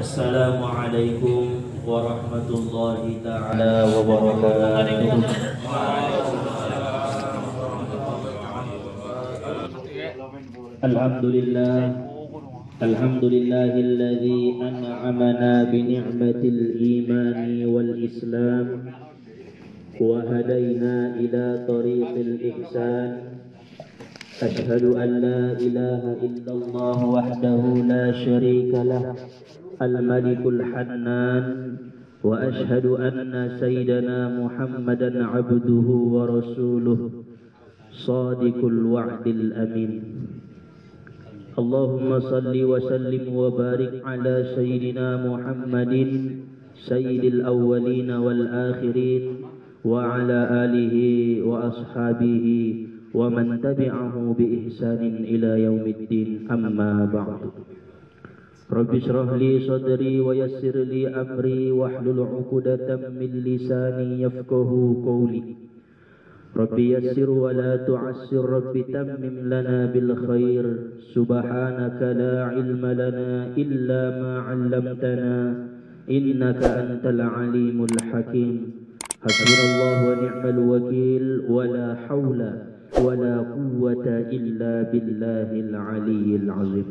Assalamualaikum warahmatullahi ta'ala wabarakatuh. Alhamdulillah, alhamdulillahilladzi an'amana bi ni'matil imani wal islam wa hadaina ila tariqil ihsan. Ashhadu an la ilaha illallah wahdahu la syarika lah al-malikul hannan wa ashhadu anna sayyidana Muhammadan abduhu wa rasuluh sadiqul wa'dil amin. Allahumma salli wa sallim wa barik ala sayyidina Muhammadin sayyidil awwalin wal akhirin wa ala alihi wa ashabihi wa man tabi'ahu bi ihsanin ila yaumiddin, amma ba'du. Rabbi shrah li sadri wa yassir li amri wahlul 'uqdatam min lisani yafqahu qawli. Rabbi yassir wa la tu'assir, Rabbi tammim lana bil khair. Subhanaka la ilma lana illa ma 'allamtana innaka antal alimul hakim. Hasbunallahu wa ni'mal wakil wa la haula wa la quwwata illa billahil aliyyil azim.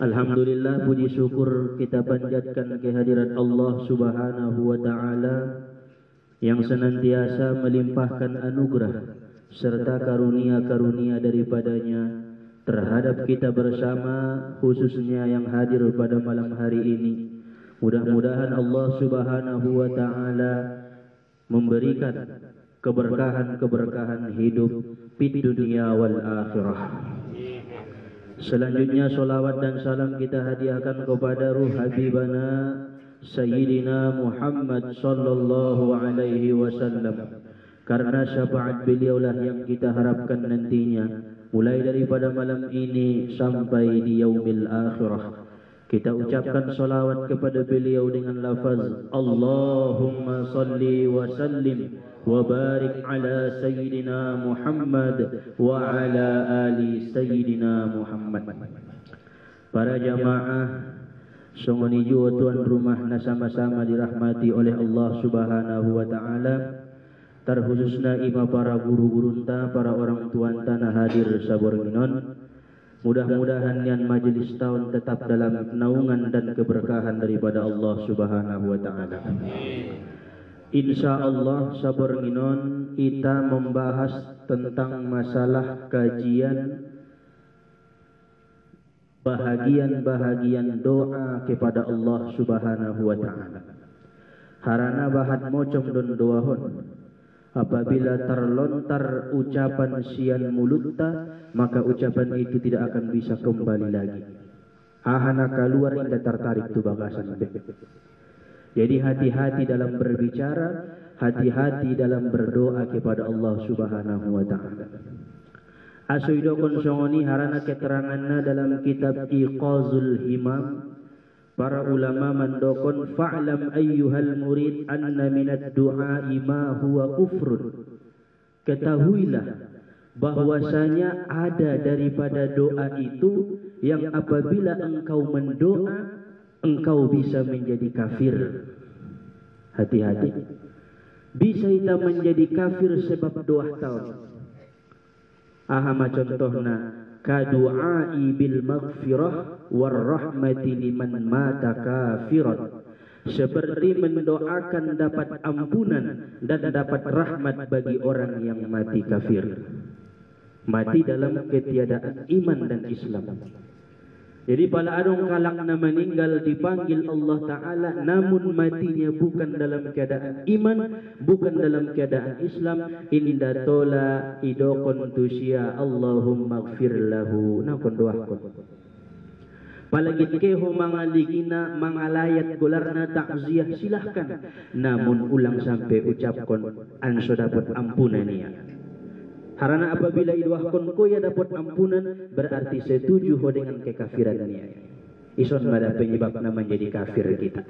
Alhamdulillah, puji syukur kita panjatkan kehadirat Allah Subhanahu wa ta'ala yang senantiasa melimpahkan anugerah serta karunia-karunia daripadanya terhadap kita bersama, khususnya yang hadir pada malam hari ini. Mudah-mudahan Allah Subhanahu wa ta'ala memberikan keberkahan-keberkahan hidup di dunia wal akhirah. Selanjutnya salawat dan salam kita hadiahkan kepada ruh habibana Sayyidina Muhammad sallallahu alaihi wasallam, karena syafaat beliaulah yang kita harapkan nantinya mulai daripada malam ini sampai di yaumil akhirah. Kita ucapkan salawat kepada beliau dengan lafaz Allahumma salli wa sallim wa barik ala Sayyidina Muhammad wa ala ali Sayyidina Muhammad. Para jamaah sungguh jua tuan rumah na sama-sama dirahmati oleh Allah Subhanahu wa ta'ala, terkhususnya ima para guru-guru ta, para orang tuan tanah hadir saborginon. Mudah-mudahan yang majelis tahun tetap dalam naungan dan keberkahan daripada Allah Subhanahu wa ta'ala. InsyaAllah saborginon kita membahas tentang masalah kajian bahagian-bahagian doa kepada Allah Subhanahu wa ta'ala. Harana bahat mocong don doahon. Apabila terlontar ucapan sian mulutta, maka ucapan itu tidak akan bisa kembali lagi. Ahana keluar indah tertarik tu bagasan. Jadi hati-hati dalam berbicara, hati-hati dalam berdoa kepada Allah Subhanahu wa ta'ala. Asuido konsongoni harana keteranganna dalam kitab Iqazul Himam. Para ulama mendokon fa'lam ayyuhal murid anna minad du'a'i ma huwa kufrun. Ketahuilah bahwasanya ada daripada doa itu yang apabila engkau mendoa engkau bisa menjadi kafir. Hati-hati. Bisa kita menjadi kafir sebab doa tahun. Ahama contohna kadu'ai bil maghfirah war rahmati liman mata kafiran. Seperti mendoakan dapat ampunan dan dapat rahmat bagi orang yang mati kafir, mati dalam ketiadaan iman dan Islam. Jadi pala adong kalak na meninggal dipanggil Allah Ta'ala, namun matinya bukan dalam keadaan iman, bukan dalam keadaan Islam. Inda tola idokon tusia Allahumma gfir lahu. Nakon doakon. Palagit keho mga ligina, mga layat gularna takziah silahkan. Namun ulang sampai ucapkon anso dapat ampunan niya. Harana apabila iduahkon ko ya dapat ampunan, berarti setuju ho dengan kekafiran niya. Ison mada penyebab na menjadi kafir kita.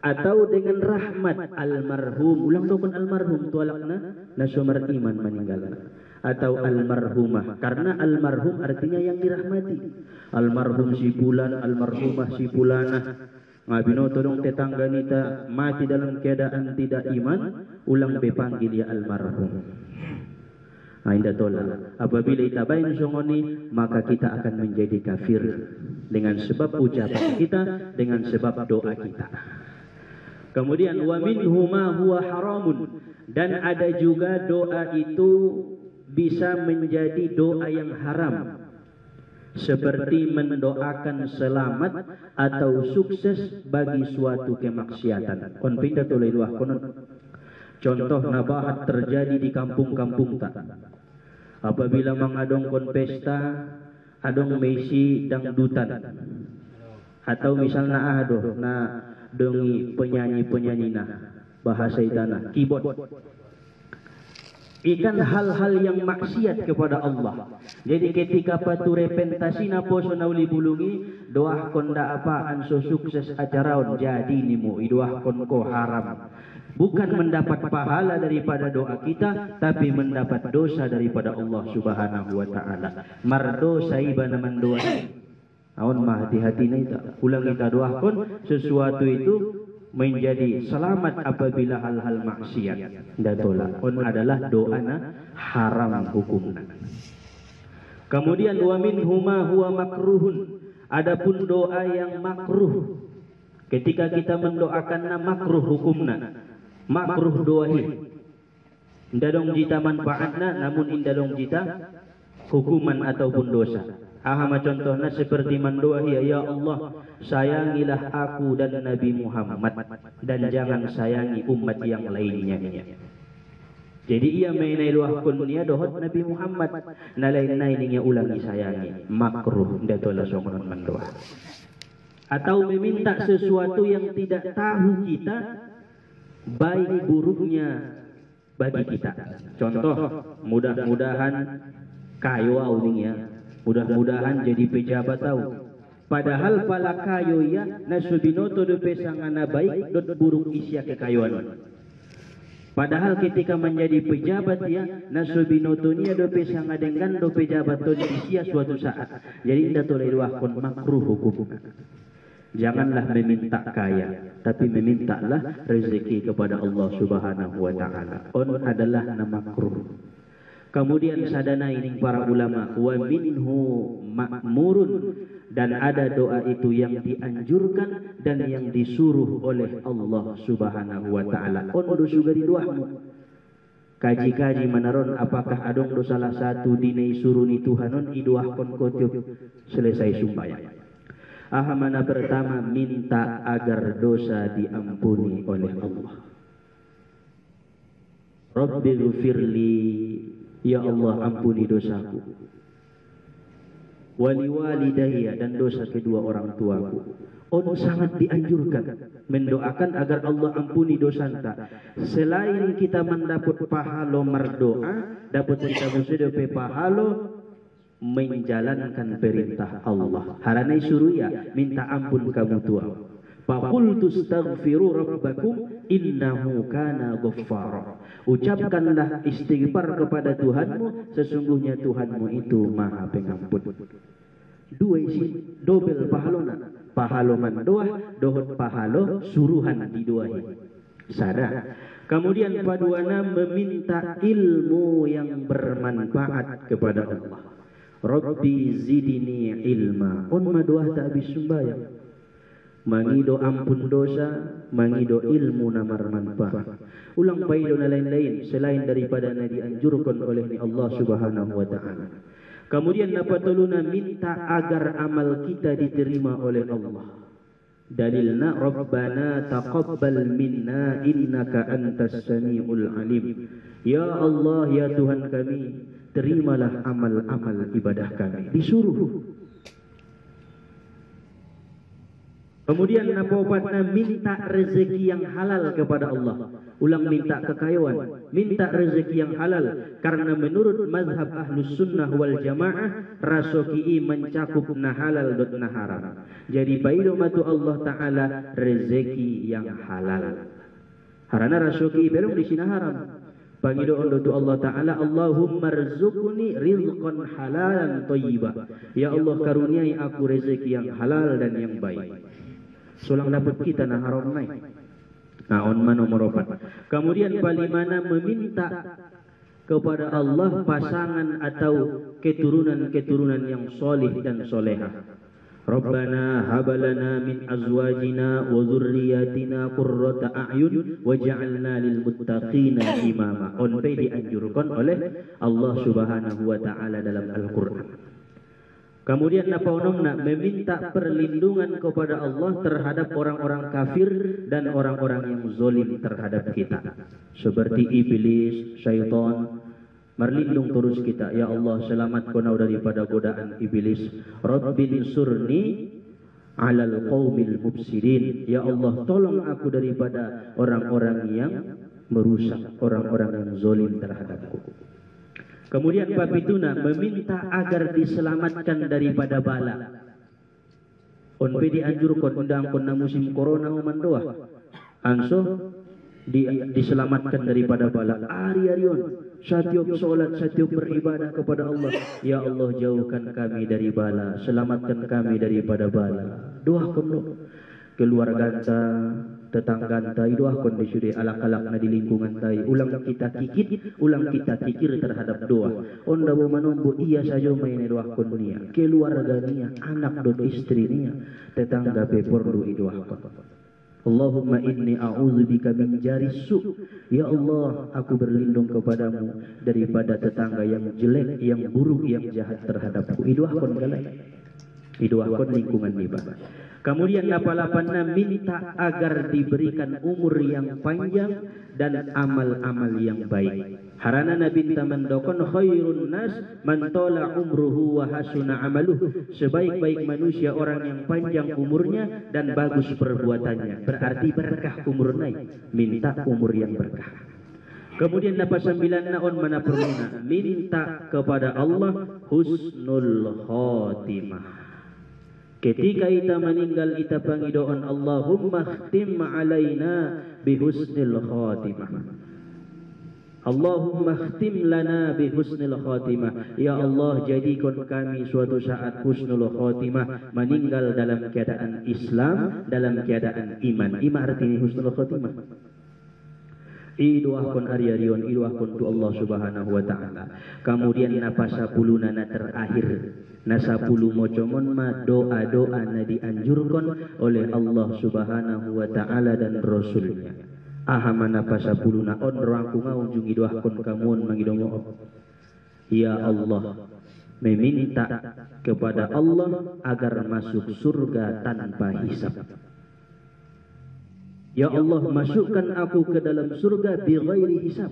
atau dengan rahmat almarhum, ulang dokon almarhum tualakna na sumar iman meninggal, atau almarhumah, karena almarhum artinya yang dirahmati. Almarhum si fulan, almarhumah si fulanah. Ngabino tolong tetangga nita mati dalam keadaan tidak iman, ulang bepanggil ya almarhum. Indah tolak. Apabila itabain songoni, maka kita akan menjadi kafir dengan sebab ucapan kita, dengan sebab doa kita. Kemudian wa minhu ma huwa haramun, dan ada juga doa itu bisa menjadi doa yang haram, seperti mendoakan selamat atau sukses bagi suatu kemaksiatan. Kon pindah toleh luah konon. Contoh nabahat terjadi di kampung-kampung tak. Apabila mengadong kon pesta, adong mesi dangdutan, atau misalnya adoh na dongi penyanyi-penyanyi nah bahasa idana keyboard, ikan hal-hal yang maksiat kepada Allah. Jadi ketika patu repentasi na poso na uli bulungi, doah konda apaan so sukses acaraon jadi nimu idoah kon ko haram. Bukan mendapat pahala daripada doa kita, tapi mendapat dosa daripada Allah Subhanahu wa taala. Mardosa iba naman doa. Awan mah hati-hati na ita. Ulang kita doahkan sesuatu itu menjadi selamat apabila hal-hal maksiat. Dan tolak. On adalah doa na haram hukumna. Kemudian wa minhuma huwa makruhun. Adapun doa yang makruh, ketika kita mendoakanna makruh hukumna. Makruh doahi. Indadong jita manfaatna, namun indadong jita hukuman ataupun dosa. Ahama contohnya seperti mendoahi, ya Allah sayangilah aku dan Nabi Muhammad, dan jangan sayangi umat yang lainnya. Jadi ia mainai luahkun niya dohot Nabi Muhammad, na lain-lain niya ulangi sayangi. Makruh, datola songon mendoa. Atau meminta sesuatu yang tidak tahu kita baik buruknya bagi kita. Contoh, mudah-mudahan kayo awning, mudah-mudahan jadi pejabat tahu. Padahal pala kayo ya nasubinoto do pesangana baik dot buruk isya kekayuan. Padahal ketika menjadi pejabat ya nasubinoto niya do pesanga dengan do pejabat do isya suatu saat. Jadi indah toleh luahkon makruh hukum. Janganlah meminta kaya, tapi memintalah rezeki kepada Allah Subhanahu wa taala. On adalah nama makruh. Kemudian sadana ini para ulama, wa minhu ma'murun, dan ada doa itu yang dianjurkan dan yang disuruh oleh Allah Subhanahu wa taala. On do suga di doamu. Kaji-kaji menaron apakah adong do salah satu dinai suruh ni Tuhanon idoahkon kotiup selesai sumpaya. Ahamana pertama, minta agar dosa diampuni oleh Allah. Rabbighfirli, ya Allah ampuni dosaku. Wali walidayya, dan dosa kedua orang tuaku. On sangat dianjurkan mendoakan agar Allah ampuni dosanta. Selain kita mendapat pahalo merdoa, dapat kita musudope pahalo menjalankan perintah Allah. Haranai suruh ya minta ampun kamu tua. Faqultu astaghfiru rabbakum innahu kana ghaffara. Ucapkanlah istighfar kepada Tuhanmu, sesungguhnya Tuhanmu itu Maha Pengampun. Dua isi double pahalona. Pahalo mandoah, dohot pahalo suruhan didoahi. Sada. Kemudian paduana meminta ilmu yang bermanfaat kepada Allah. Rabbi zidni ilma. On madoah tak habis sumbayang. Mangido ampun dosa, mangido ilmu namar manfaat. Ulang paido na lain-lain selain daripada na dianjurkan oleh Allah Subhanahu wa taala. Kemudian napatuluna minta agar amal kita diterima oleh Allah. Dalilna Rabbana taqabbal minna innaka antas samiul alim. Ya Allah, ya Tuhan kami, terimalah amal-amal ibadah kami. Disuruh. Kemudian napobatna minta rezeki yang halal kepada Allah. Ulang minta kekayaan, minta rezeki yang halal. Karena menurut mazhab ahlus sunnah wal jamaah, rasoki'i mencakup na halal dan na haram. Jadi bailomatu Allah Ta'ala rezeki yang halal. Harana rasoki'i belum di sini haram. Pangidoon do Allah Ta'ala, Allahumma rzuqni rizqan halalan thayyibah. Ya Allah karuniai aku rezeki yang halal dan yang baik. Sulang dapat kita na haram naik. Nah, on nomor 4. Kemudian balimana meminta kepada Allah pasangan atau keturunan-keturunan yang solih dan solehah. Rabbana habalana min azwajina wa dzurriyyatina qurrata a'yun waj'alna lil muttaqina imama. On dianjurkan oleh Allah Subhanahu wa taala dalam Al-Qur'an. Kemudian napaonomna meminta perlindungan kepada Allah terhadap orang-orang kafir dan orang-orang yang zalim terhadap kita. Seperti iblis, syaitan, merlindung terus kita. Ya Allah, selamatkan kau daripada godaan iblis. Rabbin surni alal qaumil mufsidin. Ya Allah, tolong aku daripada orang-orang yang merusak, orang-orang yang zalim terhadapku. Kemudian babituna meminta agar diselamatkan daripada bala. Onpe dianjurkan undang kena musim corona umandoa. Anso diselamatkan daripada bala. Ari-arion setiap solat, setiap beribadah kepada Allah. Ya Allah, jauhkan kami dari bala, selamatkan kami daripada bala. Doa kono keluarga tetangga tai doa kondisi di alak-alak na di lingkungan tai ulang kita kikit ulang kita kikir terhadap doa onda bo manombo iya saja main doa konia keluarga nia anak dan istri nia tetangga pe perlu doa kon Allahumma inni a'udzubika min jarisu. Ya Allah, aku berlindung kepadamu daripada tetangga yang jelek, yang buruk, yang jahat terhadapku. Idoahkon galai. Idoahkon lingkungan niba. Kemudian napalapanna minta agar diberikan umur yang panjang dan amal-amal yang baik. Harana Nabi tamandokon khairun nas man tola umruhu wa hasuna amaluh. Sebaik-baik manusia orang yang panjang umurnya dan bagus perbuatannya. Berarti berkah umur naik. Minta umur yang berkah. Kemudian napa sembilan naon mana perluna minta kepada Allah husnul khotimah. Ketika kita meninggal kita pangidoon Allahumma khtim alaina bihusnil khatimah. Allahumma khtim lana bihusnil khatimah. Ya Allah, jadikan kami suatu saat husnul khatimah, meninggal dalam keadaan Islam, dalam keadaan iman. Ima artinya husnul khatimah. Idoahkon ariarion, idoahkon tu Allah Subhanahu wa taala. Kemudian napasa puluna na terakhir. Nasa puluh mocomon ma doa-doa na dianjurkan oleh Allah Subhanahu wa taala dan Rasulnya. Ahamana pasa puluna on rangku ngaujung idoahkon kamun mangidongo. Ya Allah, meminta kepada Allah agar masuk surga tanpa hisab. Ya Allah, masukkan aku ke dalam surga bighairi hisab,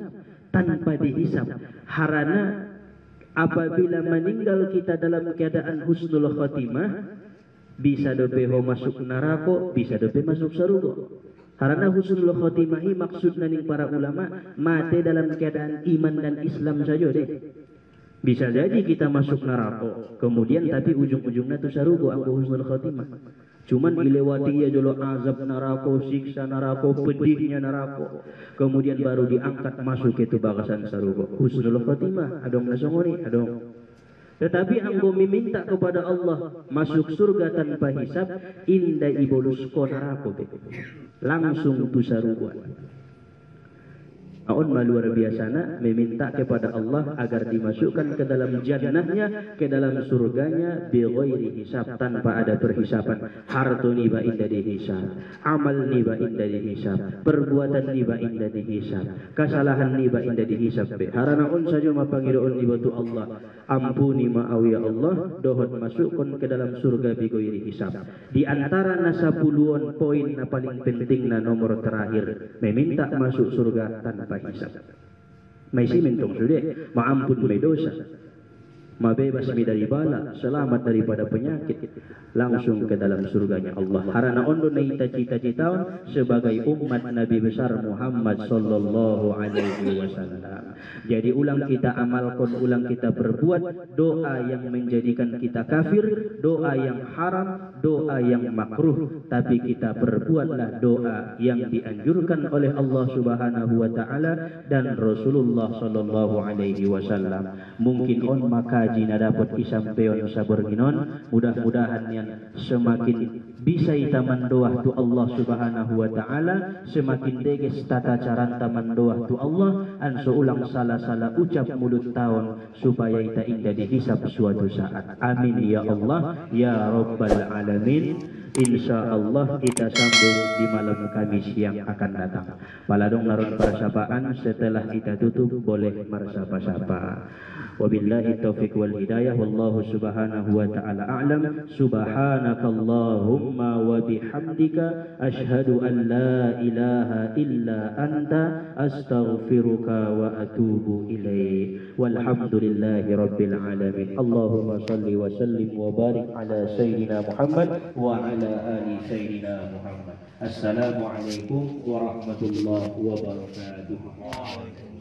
tanpa dihisab. Harana apabila meninggal kita dalam keadaan husnul khatimah, bisa dopeho masuk neraka, bisa dope masuk surga. Harana husnul khatimah maksudna ning para ulama mati dalam keadaan iman dan Islam saja deh. Bisa jadi kita masuk neraka, kemudian tapi ujung-ujungnya tu surga anggo husnul khatimah. Cuman dilewati ya jolo azab neraka, siksa neraka, pedihnya neraka. Kemudian baru diangkat masuk itu bagasan surga. Husnul khatimah, adong nasongoni, adong. Tetapi anggo meminta kepada Allah masuk surga tanpa hisab, inda ibolus ko neraka. Langsung tu surga. Aun luar biasana meminta kepada Allah agar dimasukkan ke dalam jannahnya, ke dalam surganya bighairi hisab, tanpa ada perhisaban. Hartu niba inda dihisab, amal niba inda dihisab, perbuatan niba inda dihisab, kesalahan niba inda dihisab. Harana un saja mapangidoon niba tu Allah, ampuni ma'awi ya Allah, dohon masukkan ke dalam surga bighairi hisab. Di antara nasa puluhan poin na paling penting na nomor terakhir, meminta masuk surga tanpa hisab. May simentong sudah, maampun may dosa. mabebas mi dari bala, selamat daripada penyakit, langsung ke dalam surganya Allah. Harana ondo na cita-cita sebagai umat Nabi besar Muhammad sallallahu alaihi wasallam. Jadi ulang kita amalkan, ulang kita berbuat doa yang menjadikan kita kafir, doa yang haram, doa yang makruh, tapi kita berbuatlah doa yang dianjurkan oleh Allah Subhanahu wa taala dan Rasulullah sallallahu alaihi wasallam. Mungkin on makaji na dapat isampeon sa berginon, mudah-mudahan yang semakin bisa ita mandoah tu Allah Subhanahu wa taala, semakin deges tata caranta mandoah tu Allah, an seulang salah-salah ucap mulut tahun supaya ita indah dihisap suatu saat. Amin ya Allah ya rabbal alamin. InsyaAllah kita sambung di malam Kamis yang akan datang. Paladong naron persapaan, setelah kita tutup boleh mersapa-sapa. Wabillahi taufiq wal hidayah, wallahu subhanahu wa ta'ala a'lam. Subhanakallahumma wa bihamdika ashhadu an la ilaha illa anta astaghfiruka wa atubu ilaik. Walhamdulillahi rabbil alamin. Allahumma salli wa sallim wa barik ala sayyidina Muhammad wa ala ali sayyidina Muhammad. Assalamualaikum warahmatullahi wabarakatuh.